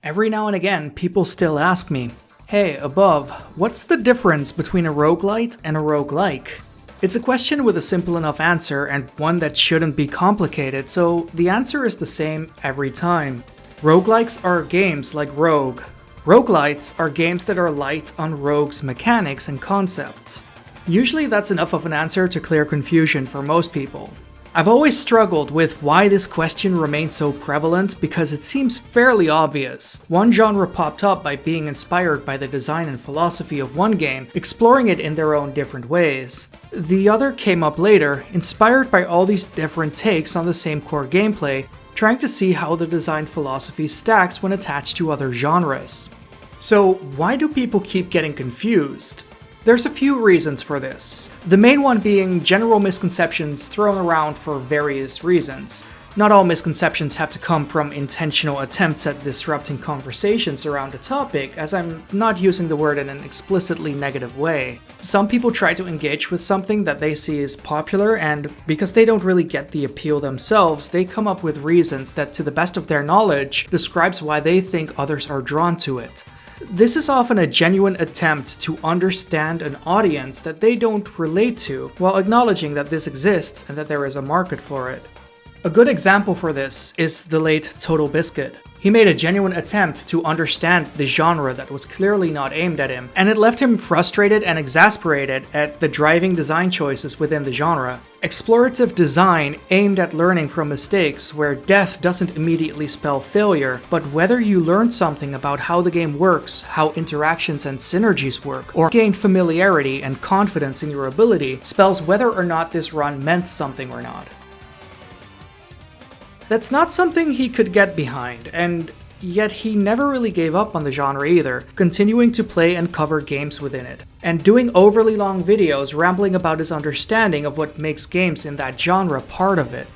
Every now and again, people still ask me, hey, Above, what's the difference between a roguelite and a roguelike? It's a question with a simple enough answer and one that shouldn't be complicated, so the answer is the same every time. Roguelikes are games like Rogue. Roguelites are games that are light on Rogue's mechanics and concepts. Usually that's enough of an answer to clear confusion for most people. I've always struggled with why this question remains so prevalent because it seems fairly obvious. One genre popped up by being inspired by the design and philosophy of one game, exploring it in their own different ways. The other came up later, inspired by all these different takes on the same core gameplay, trying to see how the design philosophy stacks when attached to other genres. So why do people keep getting confused? There's a few reasons for this. The main one being general misconceptions thrown around for various reasons. Not all misconceptions have to come from intentional attempts at disrupting conversations around a topic, as I'm not using the word in an explicitly negative way. Some people try to engage with something that they see as popular, and because they don't really get the appeal themselves, they come up with reasons that, to the best of their knowledge, describes why they think others are drawn to it. This is often a genuine attempt to understand an audience that they don't relate to, while acknowledging that this exists and that there is a market for it. A good example for this is the late Total Biscuit. He made a genuine attempt to understand the genre that was clearly not aimed at him, and it left him frustrated and exasperated at the driving design choices within the genre. Explorative design aimed at learning from mistakes, where death doesn't immediately spell failure, but whether you learn something about how the game works, how interactions and synergies work, or gain familiarity and confidence in your ability, spells whether or not this run meant something or not. That's not something he could get behind, and yet he never really gave up on the genre either, continuing to play and cover games within it, and doing overly long videos rambling about his understanding of what makes games in that genre part of it.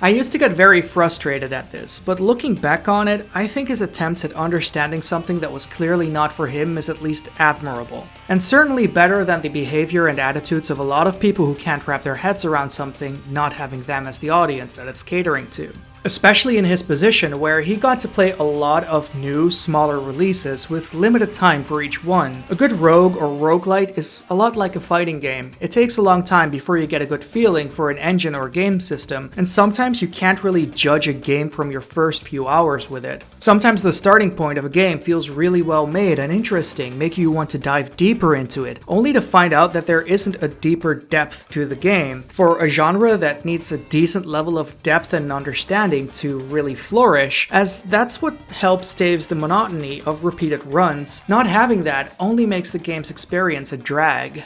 I used to get very frustrated at this, but looking back on it, I think his attempts at understanding something that was clearly not for him is at least admirable, and certainly better than the behavior and attitudes of a lot of people who can't wrap their heads around something, not having them as the audience that it's catering to. Especially in his position, where he got to play a lot of new, smaller releases with limited time for each one. A good rogue or roguelite is a lot like a fighting game. It takes a long time before you get a good feeling for an engine or game system, and sometimes you can't really judge a game from your first few hours with it. Sometimes the starting point of a game feels really well made and interesting, making you want to dive deeper into it, only to find out that there isn't a deeper depth to the game. For a genre that needs a decent level of depth and understanding to really flourish, as that's what helps staves the monotony of repeated runs, not having that only makes the game's experience a drag.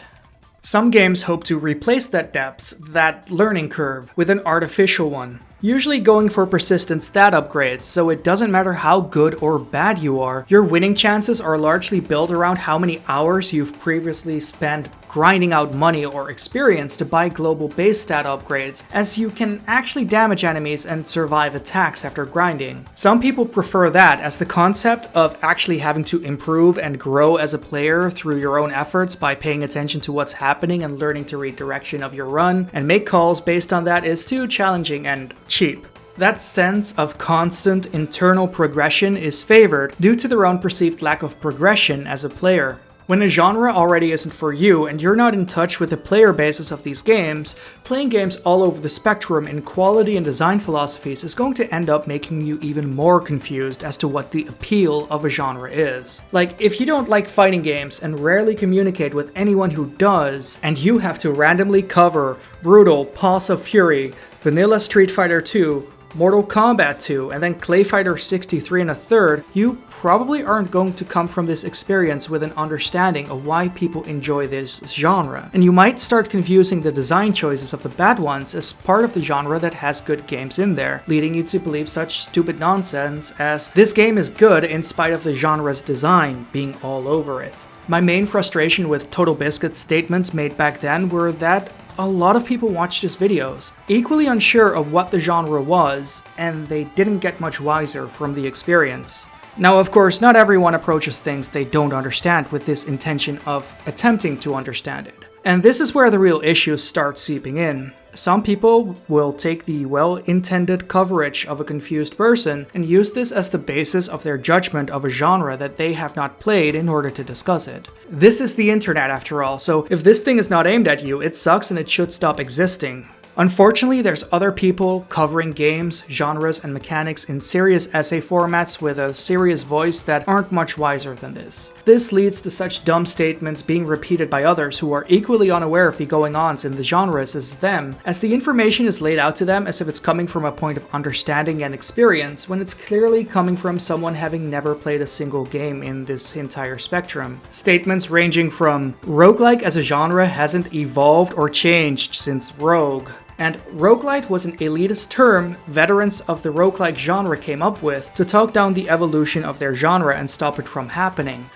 Some games hope to replace that depth, that learning curve, with an artificial one, usually going for persistent stat upgrades, so it doesn't matter how good or bad you are, your winning chances are largely built around how many hours you've previously spent grinding out money or experience to buy global base stat upgrades, as you can actually damage enemies and survive attacks after grinding. Some people prefer that as the concept of actually having to improve and grow as a player through your own efforts by paying attention to what's happening and learning to read direction of your run and make calls based on that is too challenging and cheap. That sense of constant internal progression is favored due to their own perceived lack of progression as a player. When a genre already isn't for you and you're not in touch with the player bases of these games, playing games all over the spectrum in quality and design philosophies is going to end up making you even more confused as to what the appeal of a genre is. Like, if you don't like fighting games and rarely communicate with anyone who does, and you have to randomly cover Brutal, Paws of Fury, Vanilla Street Fighter 2, Mortal Kombat 2, and then Clay Fighter 63 and a third, you probably aren't going to come from this experience with an understanding of why people enjoy this genre. And you might start confusing the design choices of the bad ones as part of the genre that has good games in there, leading you to believe such stupid nonsense as, this game is good in spite of the genre's design being all over it. My main frustration with Total Biscuit's statements made back then were that a lot of people watched his videos, equally unsure of what the genre was, and they didn't get much wiser from the experience. Now, of course, not everyone approaches things they don't understand with this intention of attempting to understand it. And this is where the real issues start seeping in. Some people will take the well-intended coverage of a confused person and use this as the basis of their judgment of a genre that they have not played in order to discuss it. This is the internet after all, so if this thing is not aimed at you, it sucks and it should stop existing. Unfortunately, there's other people covering games, genres, and mechanics in serious essay formats with a serious voice that aren't much wiser than this. This leads to such dumb statements being repeated by others who are equally unaware of the going-ons in the genres as them, as the information is laid out to them as if it's coming from a point of understanding and experience, when it's clearly coming from someone having never played a single game in this entire spectrum. Statements ranging from, roguelike as a genre hasn't evolved or changed since Rogue, and roguelite was an elitist term veterans of the roguelike genre came up with to talk down the evolution of their genre and stop it from happening.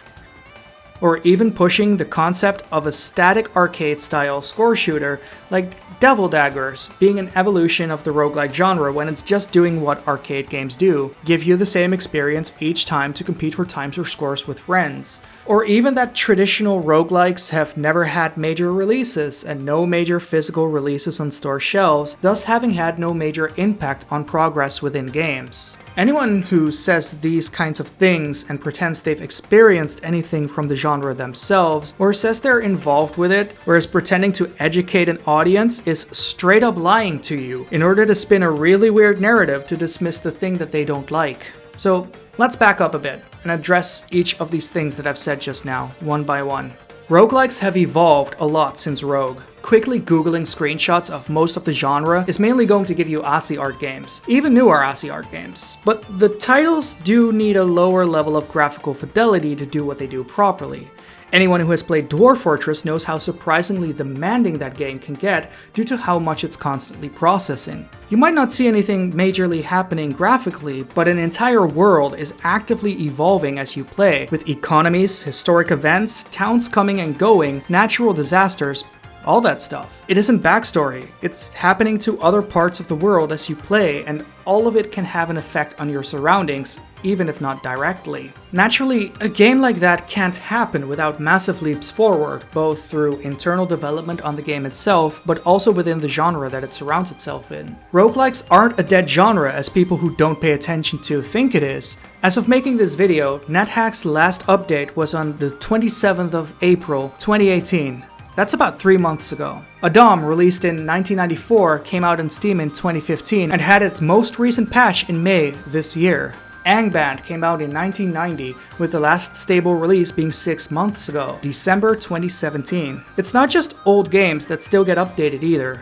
Or even pushing the concept of a static arcade-style score shooter like Devil Daggers being an evolution of the roguelike genre when it's just doing what arcade games do, give you the same experience each time to compete for times or scores with friends. Or even that traditional roguelikes have never had major releases and no major physical releases on store shelves, thus having had no major impact on progress within games. Anyone who says these kinds of things and pretends they've experienced anything from the genre themselves, or says they're involved with it, or is pretending to educate an audience is straight up lying to you in order to spin a really weird narrative to dismiss the thing that they don't like. So let's back up a bit and address each of these things that I've said just now, one by one. Roguelikes have evolved a lot since Rogue. Quickly googling screenshots of most of the genre is mainly going to give you ASCII art games, even newer ASCII art games. But the titles do need a lower level of graphical fidelity to do what they do properly. Anyone who has played Dwarf Fortress knows how surprisingly demanding that game can get due to how much it's constantly processing. You might not see anything majorly happening graphically, but an entire world is actively evolving as you play, with economies, historic events, towns coming and going, natural disasters, all that stuff. It isn't backstory, it's happening to other parts of the world as you play, and all of it can have an effect on your surroundings, even if not directly. Naturally, a game like that can't happen without massive leaps forward, both through internal development on the game itself, but also within the genre that it surrounds itself in. Roguelikes aren't a dead genre as people who don't pay attention to think it is. As of making this video, NetHack's last update was on the 27th of April, 2018. That's about 3 months ago. Adom, released in 1994, came out on Steam in 2015 and had its most recent patch in May this year. Angband came out in 1990, with the last stable release being 6 months ago, December 2017. It's not just old games that still get updated either.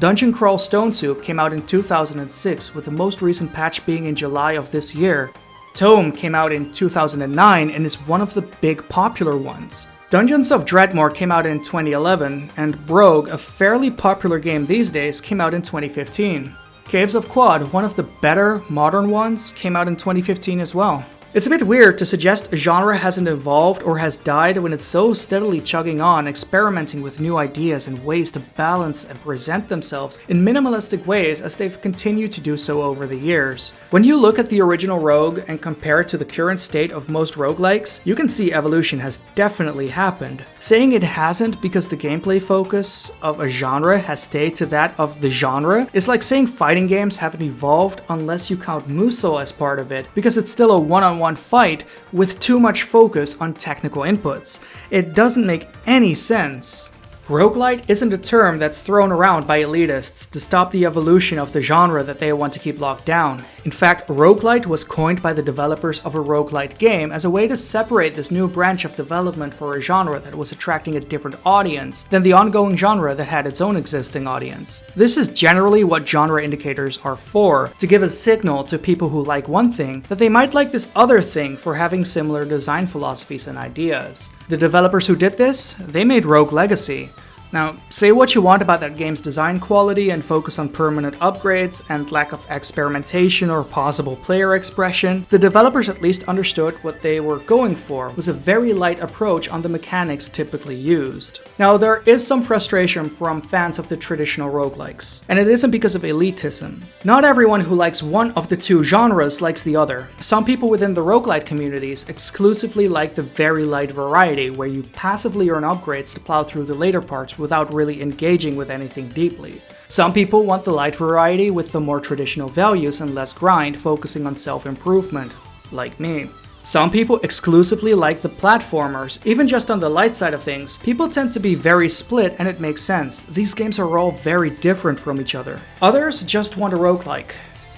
Dungeon Crawl Stone Soup came out in 2006, with the most recent patch being in July of this year. Tome came out in 2009 and is one of the big popular ones. Dungeons of Dreadmore came out in 2011, and Brogue, a fairly popular game these days, came out in 2015. Caves of Quad, one of the better modern ones, came out in 2015 as well. It's a bit weird to suggest a genre hasn't evolved or has died when it's so steadily chugging on, experimenting with new ideas and ways to balance and present themselves in minimalistic ways as they've continued to do so over the years. When you look at the original Rogue and compare it to the current state of most roguelikes, you can see evolution has definitely happened. Saying it hasn't because the gameplay focus of a genre has stayed to that of the genre is like saying fighting games haven't evolved unless you count Musou as part of it, because it's still a one-on-one fight with too much focus on technical inputs. It doesn't make any sense. Roguelite isn't a term that's thrown around by elitists to stop the evolution of the genre that they want to keep locked down. In fact, roguelite was coined by the developers of a roguelite game as a way to separate this new branch of development for a genre that was attracting a different audience than the ongoing genre that had its own existing audience. This is generally what genre indicators are for, to give a signal to people who like one thing that they might like this other thing for having similar design philosophies and ideas. The developers who did this, they made Rogue Legacy. Now, say what you want about that game's design quality and focus on permanent upgrades and lack of experimentation or possible player expression, the developers at least understood what they were going for was a very light approach on the mechanics typically used. Now, there is some frustration from fans of the traditional roguelikes, and it isn't because of elitism. Not everyone who likes one of the two genres likes the other. Some people within the roguelite communities exclusively like the very light variety, where you passively earn upgrades to plow through the later parts without really engaging with anything deeply. Some people want the light variety with the more traditional values and less grind, focusing on self-improvement, like me. Some people exclusively like the platformers. Even just on the light side of things, people tend to be very split, and it makes sense. These games are all very different from each other. Others just want a roguelike,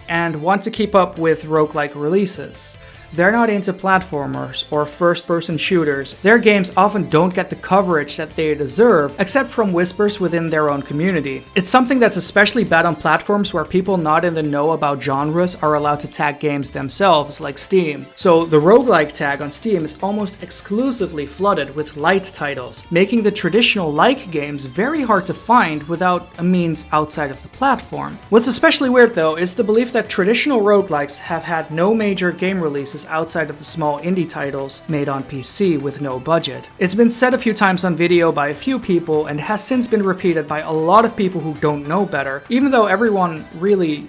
and want to keep up with roguelike releases. They're not into platformers or first-person shooters. Their games often don't get the coverage that they deserve, except from whispers within their own community. It's something that's especially bad on platforms where people not in the know about genres are allowed to tag games themselves, like Steam. So the roguelike tag on Steam is almost exclusively flooded with light titles, making the traditional like games very hard to find without a means outside of the platform. What's especially weird though is the belief that traditional roguelikes have had no major game releases outside of the small indie titles made on PC with no budget. It's been said a few times on video by a few people and has since been repeated by a lot of people who don't know better, even though everyone really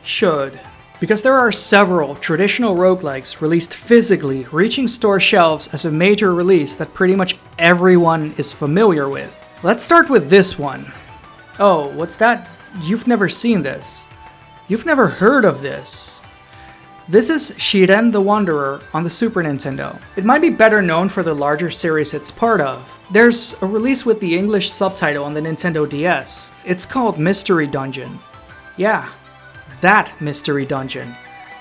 should. Because there are several traditional roguelikes released physically, reaching store shelves as a major release that pretty much everyone is familiar with. Let's start with this one. Oh, what's that? You've never seen this. You've never heard of this. This is Shiren the Wanderer on the Super Nintendo. It might be better known for the larger series it's part of. There's a release with the English subtitle on the Nintendo DS. It's called Mystery Dungeon. Yeah, that Mystery Dungeon.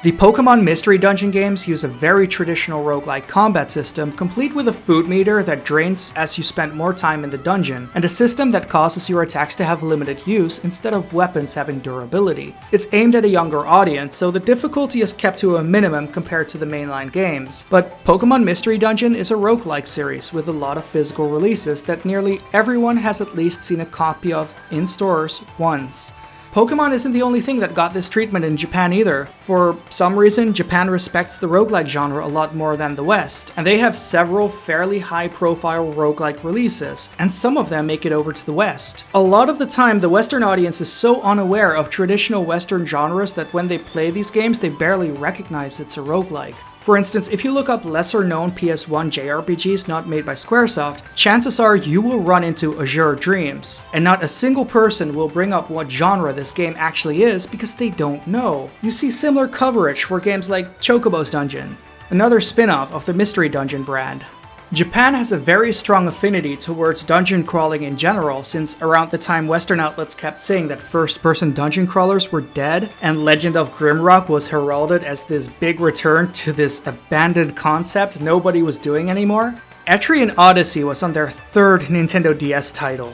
The Pokemon Mystery Dungeon games use a very traditional roguelike combat system, complete with a food meter that drains as you spend more time in the dungeon, and a system that causes your attacks to have limited use instead of weapons having durability. It's aimed at a younger audience, so the difficulty is kept to a minimum compared to the mainline games. But Pokemon Mystery Dungeon is a roguelike series with a lot of physical releases that nearly everyone has at least seen a copy of in stores once. Pokemon isn't the only thing that got this treatment in Japan either. For some reason, Japan respects the roguelike genre a lot more than the West, and they have several fairly high-profile roguelike releases, and some of them make it over to the West. A lot of the time, the Western audience is so unaware of traditional Western genres that when they play these games, they barely recognize it's a roguelike. For instance, if you look up lesser-known PS1 JRPGs not made by Squaresoft, chances are you will run into Azure Dreams, and not a single person will bring up what genre this game actually is because they don't know. You see similar coverage for games like Chocobo's Dungeon, another spin-off of the Mystery Dungeon brand. Japan has a very strong affinity towards dungeon crawling in general, since around the time Western outlets kept saying that first-person dungeon crawlers were dead, and Legend of Grimrock was heralded as this big return to this abandoned concept nobody was doing anymore. Etrian Odyssey was on their third Nintendo DS title,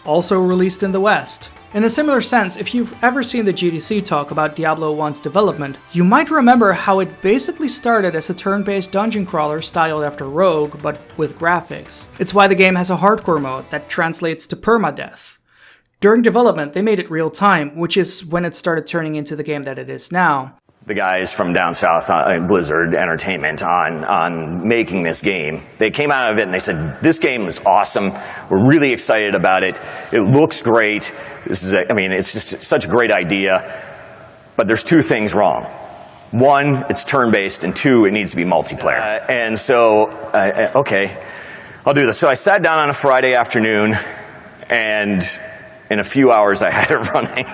also released in the West. In a similar sense, if you've ever seen the GDC talk about Diablo 1's development, you might remember how it basically started as a turn-based dungeon crawler styled after Rogue, but with graphics. It's why the game has a hardcore mode that translates to permadeath. During development, they made it real-time, which is when it started turning into the game that it is now. The guys from down south, Blizzard Entertainment, on making this game. They came out of it and they said, this game is awesome. We're really excited about it. It looks great. It's just such a great idea. But there's two things wrong. One, it's turn-based, and two, it needs to be multiplayer. Okay, I'll do this. So I sat down on a Friday afternoon, and in a few hours I had it running.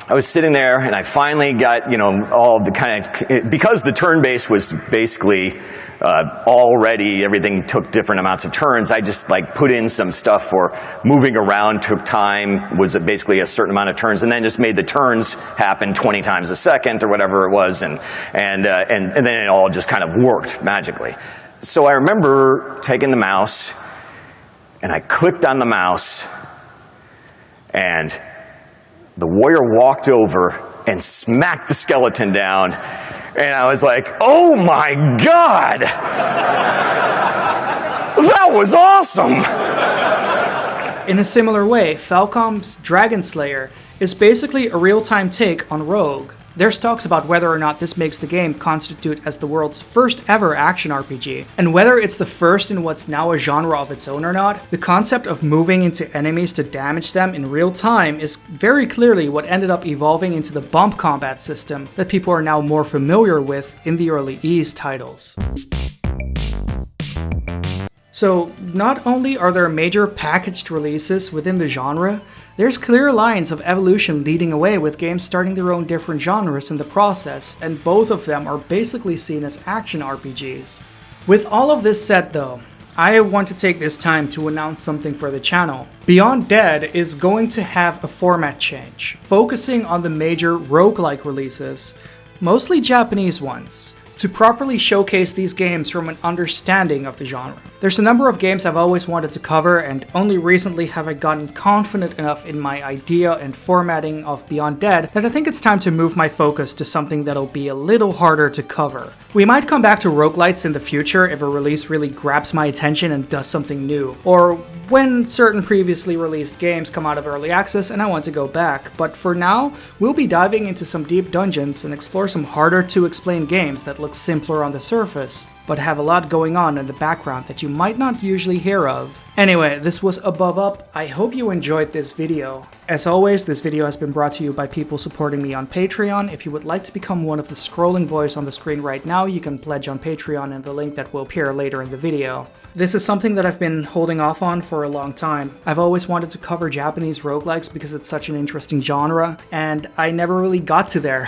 I was sitting there and I finally got, all the kind of, because the turn base was basically already, everything took different amounts of turns, I just put in some stuff for moving around, took time, was basically a certain amount of turns, and then just made the turns happen 20 times a second or whatever it was, and then it all just kind of worked magically. So I remember taking the mouse and I clicked on the mouse, and the warrior walked over and smacked the skeleton down, and I was like, oh my God! That was awesome! In a similar way, Falcom's Dragon Slayer is basically a real-time take on Rogue. There's talks about whether or not this makes the game constitute as the world's first ever action RPG, and whether it's the first in what's now a genre of its own or not. The concept of moving into enemies to damage them in real time is very clearly what ended up evolving into the bump combat system that people are now more familiar with in the early Ys titles. So not only are there major packaged releases within the genre, there's clear lines of evolution leading away with games starting their own different genres in the process, and both of them are basically seen as action RPGs. With all of this said though, I want to take this time to announce something for the channel. Beyond Dead is going to have a format change, focusing on the major roguelike releases, mostly Japanese ones, to properly showcase these games from an understanding of the genre. There's a number of games I've always wanted to cover, and only recently have I gotten confident enough in my idea and formatting of Beyond Dead that I think it's time to move my focus to something that'll be a little harder to cover. We might come back to roguelites in the future if a release really grabs my attention and does something new, or when certain previously released games come out of early access and I want to go back, but for now, we'll be diving into some deep dungeons and explore some harder to explain games that look simpler on the surface, but have a lot going on in the background that you might not usually hear of. Anyway, this was AboveUp. I hope you enjoyed this video. As always, this video has been brought to you by people supporting me on Patreon. If you would like to become one of the scrolling boys on the screen right now, you can pledge on Patreon in the link that will appear later in the video. This is something that I've been holding off on for a long time. I've always wanted to cover Japanese roguelikes because it's such an interesting genre, and I never really got to there.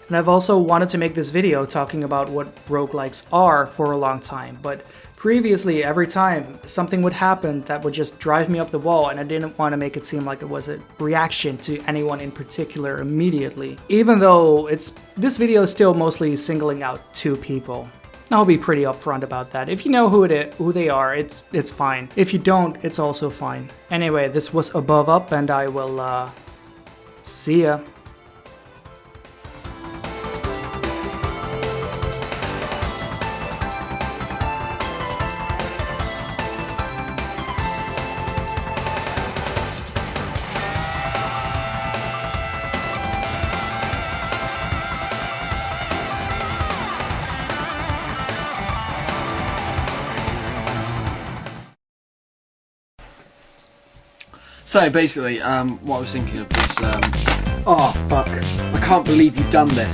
And I've also wanted to make this video talking about what roguelikes are for a long time, but previously, every time something would happen that would just drive me up the wall, and I didn't want to make it seem like it was a reaction to anyone in particular immediately. Even though this video is still mostly singling out two people. I'll be pretty upfront about that. If you know who they are, it's fine. If you don't, it's also fine. Anyway, this was AboveUp, and I will see ya. So basically, what I was thinking of was, oh fuck, I can't believe you've done this.